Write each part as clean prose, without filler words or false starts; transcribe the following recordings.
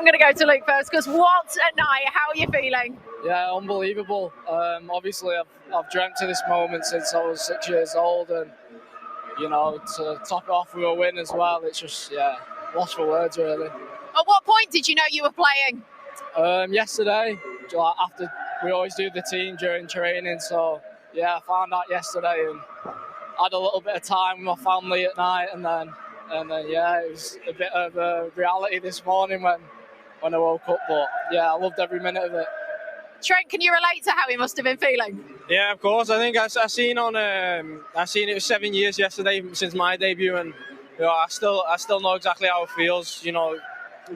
I'm going to go to Luke first because what a night. How are you feeling? Yeah, unbelievable. Obviously, I've dreamt of this moment since I was 6 years old, and to top it off with a win as well, it's just lost for words really. At what point did you know you were playing? Yesterday, after we always do the team during training, so I found out yesterday and had a little bit of time with my family at night, and then it was a bit of a reality this morning when I woke up. But I loved every minute of it. Trent, can you relate to how he must have been feeling? Yeah, of course. I think I seen it was 7 years yesterday since my debut, and I still know exactly how it feels.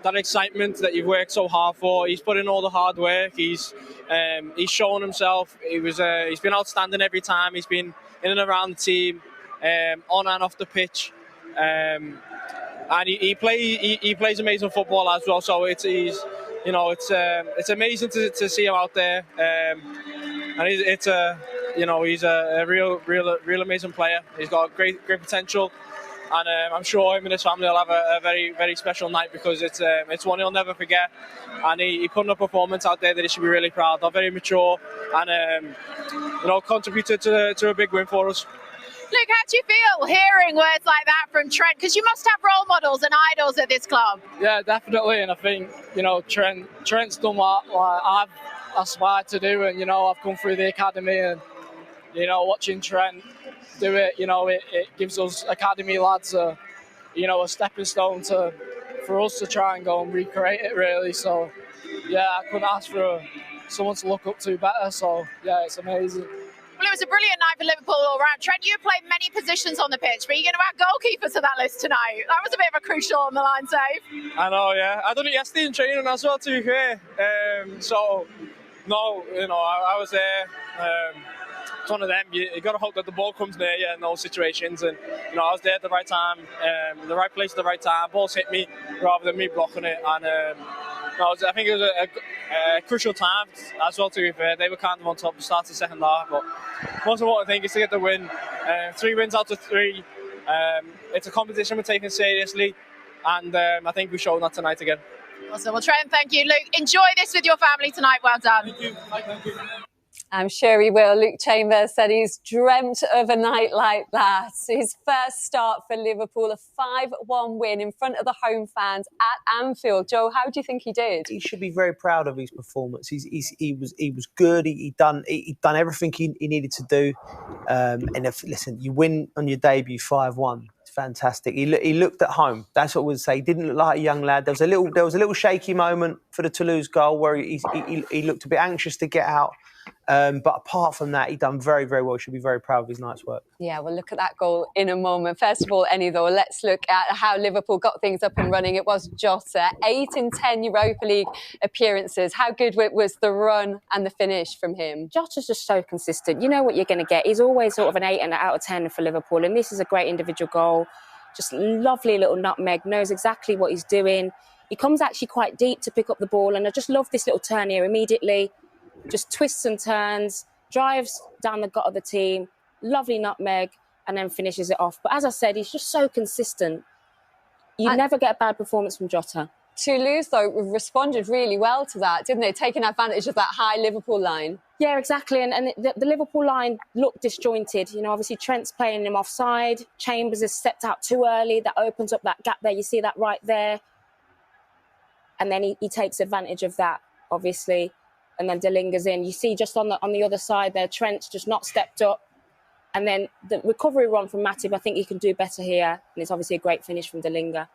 That excitement that you've worked so hard for. He's put in all the hard work. He's shown himself. He's been outstanding every time. He's been in and around the team, on and off the pitch, and he plays amazing football as well. So it's amazing to see him out there, and he's a real amazing player. He's got great potential. And I'm sure him and his family will have a very, very special night because it's one he'll never forget. And he put in a performance out there that he should be really proud of. Very mature and contributed to a big win for us. Luke, how do you feel hearing words like that from Trent? Because you must have role models and idols at this club. Yeah, definitely. And I think Trent's done what I've aspired to do, and I've come through the academy, and watching Trent do it, it gives us academy lads a stepping stone for us to try and go and recreate it really. So I couldn't ask for someone to look up to better. So it's amazing. Well, it was a brilliant night for Liverpool all round. Trent, you played many positions on the pitch, but you're going to add goalkeeper to that list tonight. That was a bit of a crucial on the line save. I know, yeah. I done it yesterday in training as well, to be fair. I was there. It's one of them. You got to hope that the ball comes near you in those situations, and I was there at the right time, the right place at the right time. Balls hit me rather than me blocking it, and I think it was a crucial time as well. To be fair, they were kind of on top to start the second half, but most important thing is to get the win. 3 wins out of 3. It's a competition we're taking seriously, and I think we showed that tonight again. Awesome. Well, Trent, thank you. Luke, enjoy this with your family tonight. Well done. Thank you. Thank you. I'm sure he will. Luke Chambers said he's dreamt of a night like that. His first start for Liverpool, a 5-1 win in front of the home fans at Anfield. Joe, how do you think he did? He should be very proud of his performance. He was good. He'd done everything he needed to do. Listen, you win on your debut 5-1. It's fantastic. He looked at home. That's what we'd say. He didn't look like a young lad. There was a little shaky moment for the Toulouse goal where he looked a bit anxious to get out. But apart from that, he done very, very well. Should be very proud of his night's work. Yeah, we'll look at that goal in a moment. First of all, Eni, though, let's look at how Liverpool got things up and running. It was Jota, 8 in 10 Europa League appearances. How good was the run and the finish from him? Jota's just so consistent. You know what you're going to get. He's always sort of an 8 out of 10 for Liverpool, and this is a great individual goal. Just lovely little nutmeg, knows exactly what he's doing. He comes actually quite deep to pick up the ball, and I just love this little turn here immediately. Just twists and turns, drives down the gut of the team, lovely nutmeg, and then finishes it off. But as I said, he's just so consistent. You never get a bad performance from Jota. Toulouse, though, responded really well to that, didn't they? Taking advantage of that high Liverpool line. Yeah, exactly. And the Liverpool line looked disjointed. Obviously Trent's playing him offside. Chambers has stepped out too early. That opens up that gap there. You see that right there. And then he takes advantage of that, obviously. And then Delinga's in. You see just on the other side there, Trent's just not stepped up. And then the recovery run from Matip, I think he can do better here. And it's obviously a great finish from Delinga.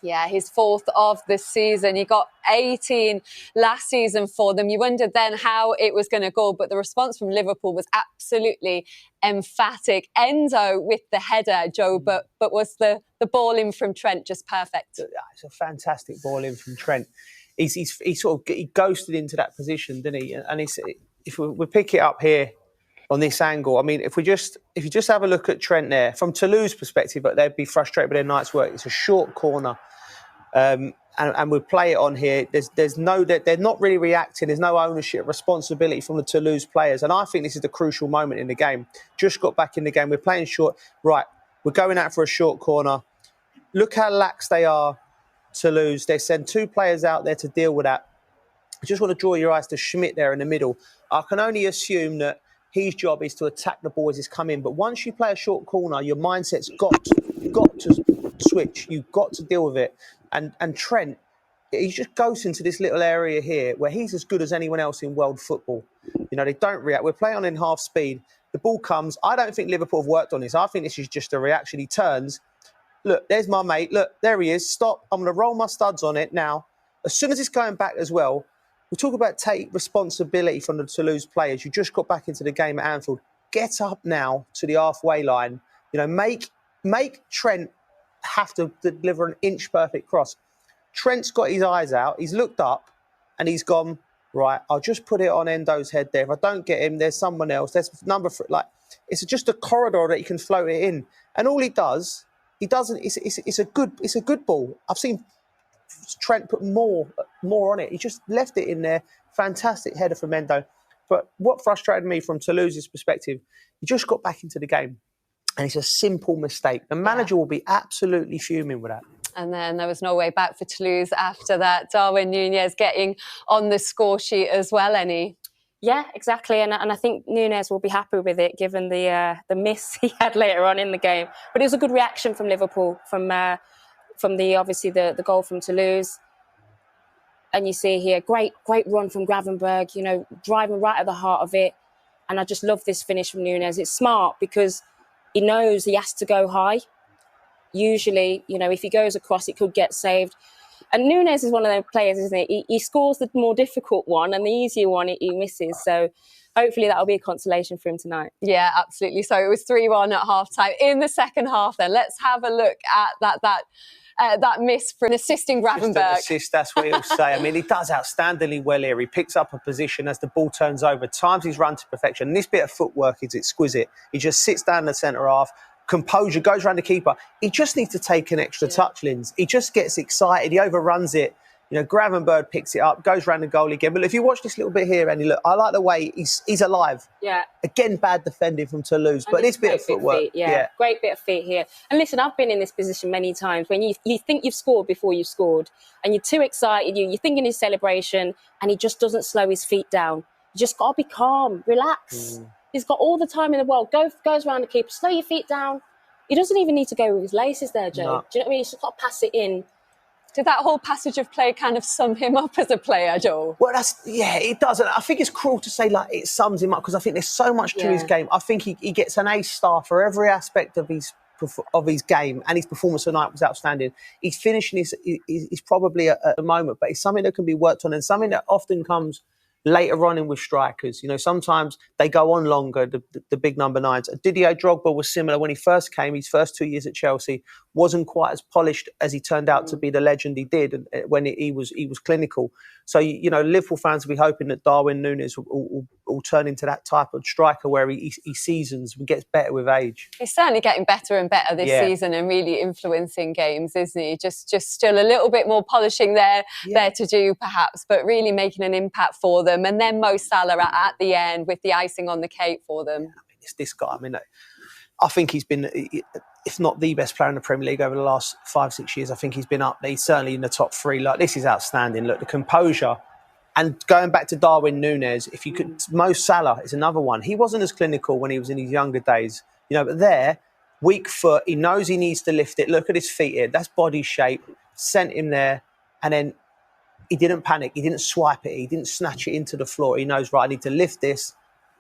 Yeah, his 4th of the season. He got 18 last season for them. You wondered then how it was going to go, but the response from Liverpool was absolutely emphatic. Endo with the header, Joe, but was the ball in from Trent just perfect? It's a fantastic ball in from Trent. He ghosted into that position, didn't he? And if we pick it up here on this angle, I mean, if you just have a look at Trent there from Toulouse perspective, but they'd be frustrated with their night's work. It's a short corner, and we play it on here. They're not really reacting. There's no ownership, responsibility from the Toulouse players, and I think this is the crucial moment in the game. Just got back in the game. We're playing short. Right, we're going out for a short corner. Look how lax they are Toulouse. They send 2 players out there to deal with that. I just want to draw your eyes to Schmidt there in the middle. I can only assume that his job is to attack the ball as it's come in. But once you play a short corner, your mindset's got to switch. You've got to deal with it. And Trent, he just goes into this little area here where he's as good as anyone else in world football. You know, they don't react. We're playing on in half speed. The ball comes. I don't think Liverpool have worked on this. I think this is just a reaction. He turns. Look, there's my mate. Look, there he is. Stop. I'm going to roll my studs on it now. As soon as it's going back as well, we talk about take responsibility from the Toulouse players. You just got back into the game at Anfield. Get up now to the halfway line. You know, make Trent have to deliver an inch perfect cross. Trent's got his eyes out. He's looked up and he's gone, right, I'll just put it on Endo's head there. If I don't get him, there's someone else. There's number for like it's just a corridor that he can float it in. And all he does, he doesn't. It's a good ball. I've seen Trent put more on it. He just left it in there. Fantastic header from Endo. But what frustrated me from Toulouse's perspective, he just got back into the game. And it's a simple mistake. The manager will be absolutely fuming with that. And then there was no way back for Toulouse after that. Darwin Núñez getting on the score sheet as well, Annie. Yeah, exactly. And I think Núñez will be happy with it, given the miss he had later on in the game. But it was a good reaction from Liverpool, from the goal from Toulouse. And you see here, great run from Gravenberg, you know, driving right at the heart of it. And I just love this finish from Núñez. It's smart because he knows he has to go high. Usually, you know, if he goes across, it could get saved. And Núñez is one of those players, isn't he? He scores the more difficult one, and the easier one he misses. So hopefully that'll be a consolation for him tonight. Yeah, absolutely. So it was 3-1 at half-time. In the second half then, let's have a look at that miss from assisting Gravenberg. Just an assist, that's what he'll say. I mean, he does outstandingly well here. He picks up a position as the ball turns over, times his run to perfection. And this bit of footwork is exquisite. He just sits down in the centre half, composure, goes around the keeper. He just needs to take an extra touch, Linz. He just gets excited. He overruns it. You know, Gravenberg picks it up, goes around the goal again. But if you watch this little bit here, Andy, look, I like the way he's alive. Yeah. Again, bad defending from Toulouse, but this bit of footwork. Great bit of feet here. And listen, I've been in this position many times when you think you've scored before you've scored, and you're too excited, you're thinking his celebration, and he just doesn't slow his feet down. You just got to be calm, relax. He's got all the time in the world. Goes around the keeper, slow your feet down. He doesn't even need to go with his laces there, Joe. No. Do you know what I mean? He's just got to pass it in. Did that whole passage of play kind of sum him up as a player, Joel? Well, it does. And I think it's cruel to say like it sums him up because I think there's so much to his game. I think he gets an A star for every aspect of his game, and his performance tonight was outstanding. His finishing is probably at the moment, but it's something that can be worked on and something that often comes later on in with strikers. You know, sometimes they go on longer, the big number 9s. Didier Drogba was similar when he first came. His first 2 years at Chelsea wasn't quite as polished as he turned out to be the legend he did when he was clinical. So, you know, Liverpool fans will be hoping that Darwin Núñez will turn into that type of striker where he seasons and gets better with age. He's certainly getting better and better this season and really influencing games, isn't he? Just still a little bit more polishing there to do, perhaps, but really making an impact for them. And then Mo Salah at the end with the icing on the cake for them. I mean, it's this guy. I mean, I think he's been, if not the best player in the Premier League over the last 5-6 years. I think he's been up there. He's certainly in the top 3. Like, this is outstanding. Look, the composure. And going back to Darwin Núñez, if you could, Mo Salah is another one. He wasn't as clinical when he was in his younger days, you know, but there, weak foot, he knows he needs to lift it. Look at his feet here. That's body shape. Sent him there. And then he didn't panic. He didn't swipe it. He didn't snatch it into the floor. He knows, right, I need to lift this.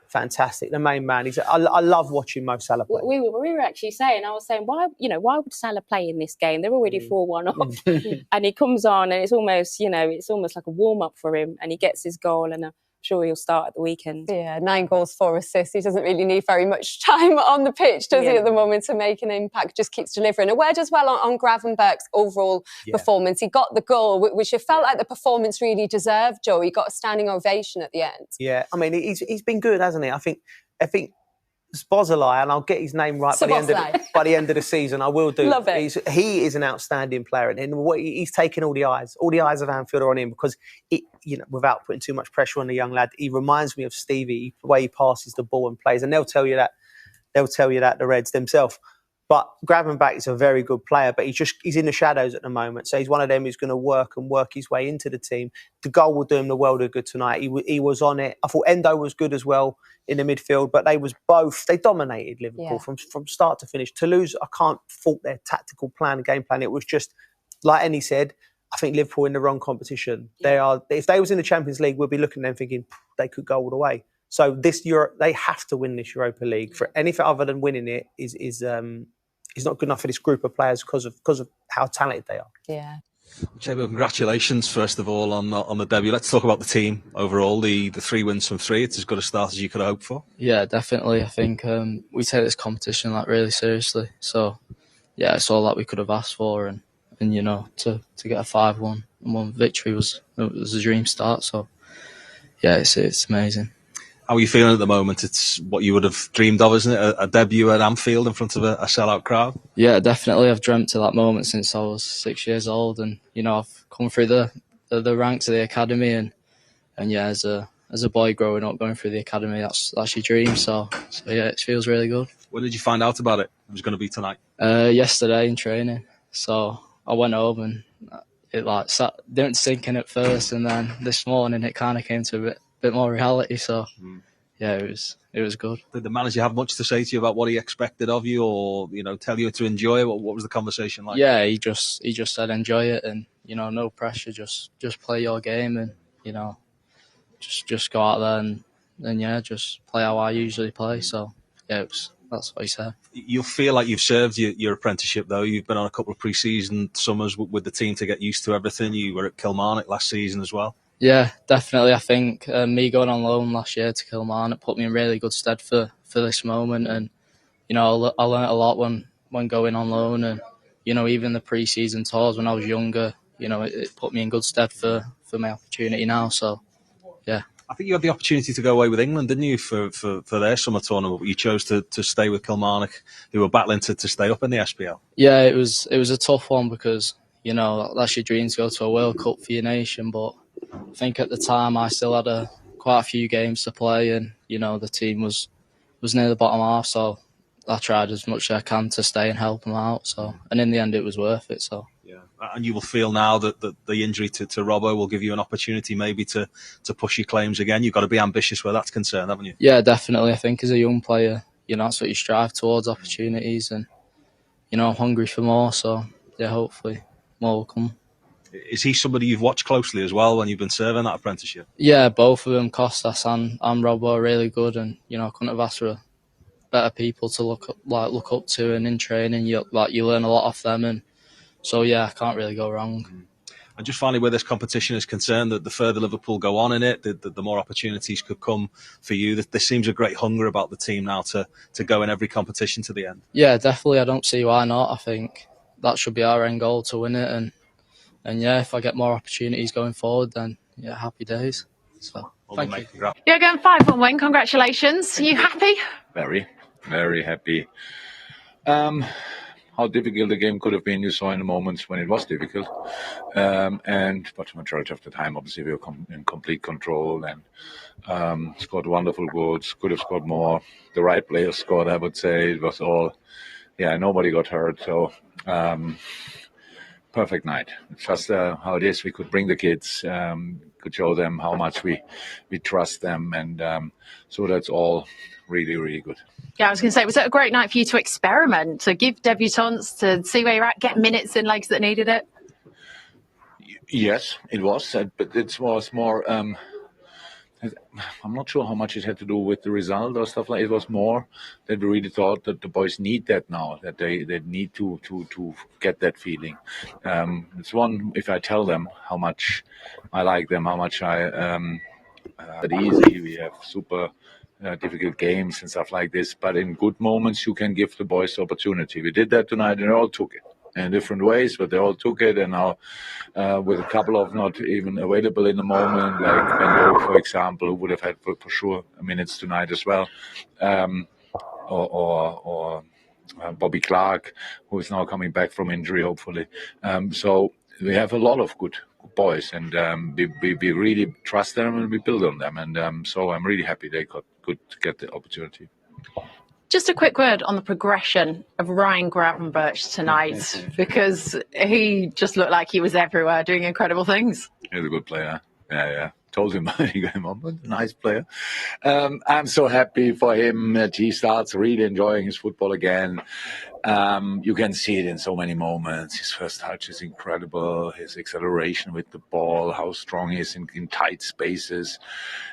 Fantastic. The main man. I love watching Mo Salah play. We were actually saying, I was saying, why would Salah play in this game? They're already 4-1 up. And he comes on and it's almost like a warm-up for him, and he gets his goal, and I'm sure he'll start at the weekend. Yeah, 9 goals, 4 assists. He doesn't really need very much time on the pitch, does he, at the moment, to make an impact? Just keeps delivering. A word as well on Gravenberg's overall performance. He got the goal, which it felt like the performance really deserved, Joe. He got a standing ovation at the end. Yeah, I mean, he's been good, hasn't he? I think Szoboszlai, and I'll get his name right by the end of the season. I will do. Love it. He is an outstanding player, and he's taking all the eyes of Anfield are on him because, without putting too much pressure on the young lad, he reminds me of Stevie, the way he passes the ball and plays, and they'll tell you that. The Reds themselves. But Gravenbach is a very good player, but he's in the shadows at the moment. So he's one of them who's going to work his way into the team. The goal will do him the world of good tonight. He was on it. I thought Endo was good as well in the midfield, but they dominated Liverpool from start to finish. Toulouse, I can't fault their tactical plan, game plan. It was just, like Annie said, I think Liverpool in the wrong competition. If they was in the Champions League, we'd be looking at them thinking they could go all the way. So they have to win this Europa League. For anything other than winning it is not good enough for this group of players because of how talented they are. Yeah. Well, congratulations first of all on the debut. Let's talk about the team overall. The 3 wins from 3. It's as good a start as you could have hoped for. Yeah, definitely. I think we take this competition really seriously. So yeah, it's all that we could have asked for, and to get a 5-1 victory was a dream start. So yeah, it's amazing. How are you feeling at the moment? It's what you would have dreamed of, isn't it? A debut at Anfield in front of a sellout crowd. Yeah, definitely. I've dreamt of that moment since I was 6 years old, and I've come through the ranks of the academy, and yeah, as a boy growing up, going through the academy, that's your dream. So yeah, it feels really good. When did you find out about it? It was going to be tonight. Yesterday in training. So I went home and it didn't sink in at first, and then this morning it kind of came to a bit more reality. So yeah, it was good. Did the manager have much to say to you about what he expected of you, or tell you to enjoy it? What was the conversation like? Yeah, he just said enjoy it, and no pressure, just play your game, and just go out there and yeah, just play how I usually play. So yeah, that's what he said. You'll feel like you've served your apprenticeship, though. You've been on a couple of pre-season summers with the team to get used to everything. You were at Kilmarnock last season as well. Yeah, definitely. I think me going on loan last year to Kilmarnock put me in really good stead for this moment. And, I learnt a lot when going on loan. And, even the pre-season tours when I was younger, it put me in good stead for my opportunity now. So, yeah. I think you had the opportunity to go away with England, didn't you, for their summer tournament, but you chose to stay with Kilmarnock, who were battling to stay up in the SPL. Yeah, it was a tough one because, that's your dream to go to a World Cup for your nation, but I think at the time I still had quite a few games to play, and the team was near the bottom half, so I tried as much as I can to stay and help them out. So, and in the end, it was worth it. So yeah, and you will feel now that the injury to Robbo will give you an opportunity maybe to push your claims again. You've got to be ambitious where that's concerned, haven't you? Yeah, definitely. I think as a young player, that's what you strive towards, opportunities, and I'm hungry for more. So yeah, hopefully more will come. Is he somebody you've watched closely as well when you've been serving that apprenticeship? Yeah, both of them, Costas and Robbo, are really good, and I couldn't have asked for better people to look up to, and in training you learn a lot off them, and so yeah, I can't really go wrong. And just finally, where this competition is concerned, that the further Liverpool go on in it, the more opportunities could come for you. There seems a great hunger about the team now to go in every competition to the end. Yeah, definitely. I don't see why not. I think that should be our end goal, to win it, and yeah, if I get more opportunities going forward, then yeah, happy days. So thank you. You're going 5-1 win. Congratulations. Are you happy? Very, very happy. How difficult the game could have been, you saw in the moments when it was difficult. But the majority of the time, obviously, we were in complete control and scored wonderful goals. Could have scored more. The right players scored, I would say. It was all, nobody got hurt. So, perfect night. It's just how it is. We could bring the kids, could show them how much we trust them. And so that's all really, really good. Yeah, I was going to say, was it a great night for you to experiment, to give debutants, to see where you're at, get minutes in legs that needed it? Yes, it was, but it was more. I'm not sure how much it had to do with the result or stuff like. It was more that we really thought that the boys need that now, that they need to get that feeling. It's one if I tell them how much I like them, how much but easy. We have super. Difficult games and stuff like this, but in good moments you can give the boys the opportunity. We did that tonight and they all took it in different ways, but they all took it, and now with a couple of not even available in the moment, like Bendo, for example, who would have had for sure minutes tonight as well, or Bobby Clark, who is now coming back from injury, hopefully. So we have a lot of good boys, and we really trust them and we build on them, and so I'm really happy they could get the opportunity. Just a quick word on the progression of Ryan Gravenberch tonight, because he just looked like he was everywhere doing incredible things. He's a good player. Yeah. Told him he got him on, but nice player. I'm so happy for him that he starts really enjoying his football again. You can see it in so many moments. His first touch is incredible. His acceleration with the ball, how strong he is in tight spaces.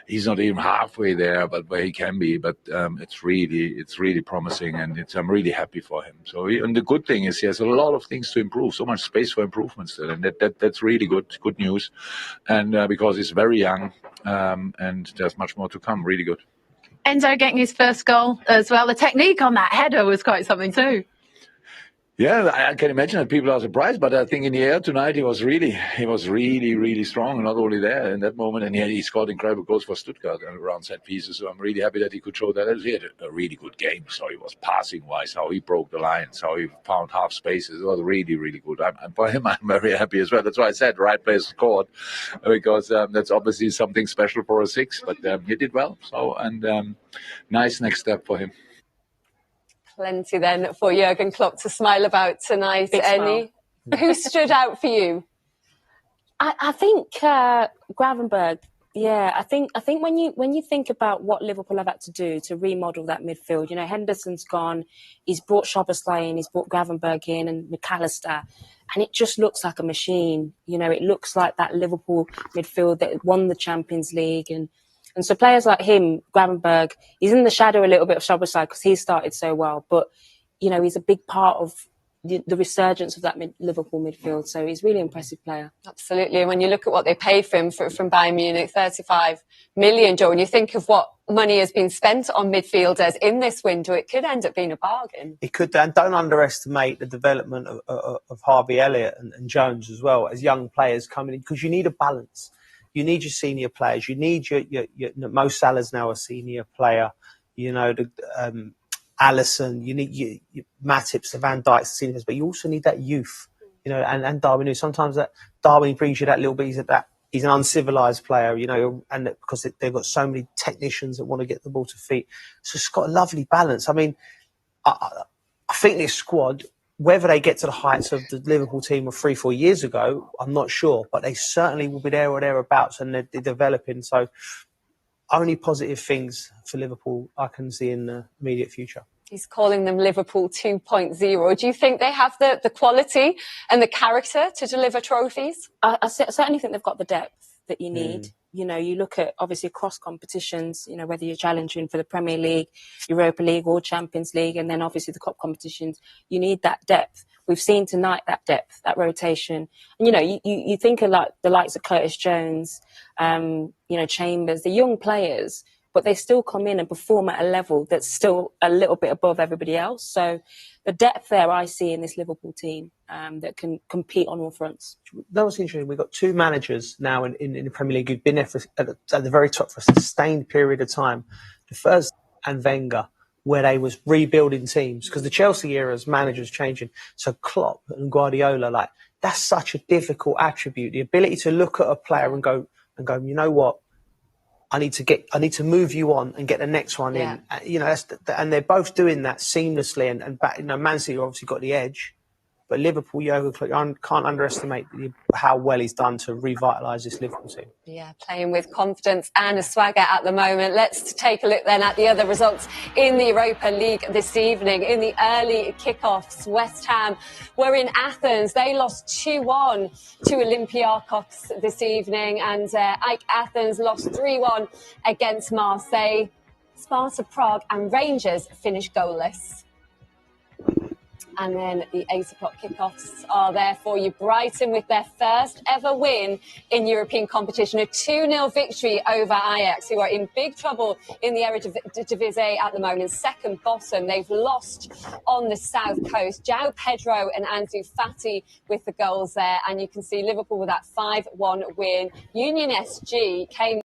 He's not even halfway there, but where he can be. But it's really promising, and I'm really happy for him. So, and the good thing is he has a lot of things to improve. So much space for improvement still, and that's really good news. And because he's very young, and there's much more to come. Really good. Endo getting his first goal as well. The technique on that header was quite something too. Yeah, I can imagine that people are surprised, but I think in the air tonight he was really strong, and not only there in that moment, and he scored incredible goals for Stuttgart around set pieces. So I'm really happy that he could show that. He had a really good game. So he was passing wise, how he broke the lines, how he found half spaces. It was really good. And for him, I'm very happy as well. That's why I said right player scored, because that's obviously something special for a six. But he did well. So nice next step for him. Plenty then for Jurgen Klopp to smile about tonight. Any? Who stood out for you? I think Gravenberch. Yeah, I think when you think about what Liverpool have had to do to remodel that midfield, Henderson's gone, he's brought Szoboszlai in, he's brought Gravenberch in, and McAllister, and it just looks like a machine. It looks like that Liverpool midfield that won the Champions League, and so players like him, Gravenberch, he's in the shadow a little bit of Szoboszlai because he started so well, but he's a big part of the resurgence of that Liverpool midfield. So he's a really impressive player. Absolutely. And when you look at what they paid for him from Bayern Munich, 35 million, Joe, and you think of what money has been spent on midfielders in this window, it could end up being a bargain. It could, and don't underestimate the development of Harvey Elliott and Jones as well as young players coming in, because you need a balance. You need your senior players. You need your Mo Salah's now a senior player. Alisson, you need your Matip's, the Van Dijk's, the seniors, but you also need that youth, and Darwin. Sometimes that Darwin brings you that little bit. He's an uncivilized player, and because they've got so many technicians that want to get the ball to feet. So it's got a lovely balance. I mean, I think this squad, whether they get to the heights of the Liverpool team of 3-4 years ago, I'm not sure, but they certainly will be there or thereabouts, and they're developing. So only positive things for Liverpool I can see in the immediate future. He's calling them Liverpool 2.0. Do you think they have the quality and the character to deliver trophies? I certainly think they've got the depth that you need. You look at, obviously, across competitions, whether you're challenging for the Premier League, Europa League or Champions League, and then obviously the cup competitions, you need that depth. We've seen tonight that depth, that rotation. And, you think of like the likes of Curtis Jones, Chambers, the young players, but they still come in and perform at a level that's still a little bit above everybody else. So the depth there I see in this Liverpool team that can compete on all fronts. That was interesting. We've got two managers now in the Premier League who've been there at the very top for a sustained period of time. The first, and Wenger, where they was rebuilding teams, because the Chelsea era's managers changing. So Klopp and Guardiola, that's such a difficult attribute. The ability to look at a player and go, you know what? I need to move you on and get the next one in. And they're both doing that seamlessly. And back, Man City obviously got the edge, but Liverpool, Jurgen Klopp, can't underestimate how well he's done to revitalise this Liverpool team. Yeah, playing with confidence and a swagger at the moment. Let's take a look then at the other results in the Europa League this evening. In the early kickoffs, West Ham were in Athens. They lost 2-1 to Olympiacos this evening, and AEK Athens lost 3-1 against Marseille. Sparta Prague and Rangers finished goalless. And then the 8 o'clock kickoffs are there for you. Brighton with their first ever win in European competition, a 2-0 victory over Ajax, who are in big trouble in the Eredivisie at the moment, second bottom. They've lost on the south coast. João Pedro and Ansu Fati with the goals there. And you can see Liverpool with that 5-1 win. Union SG came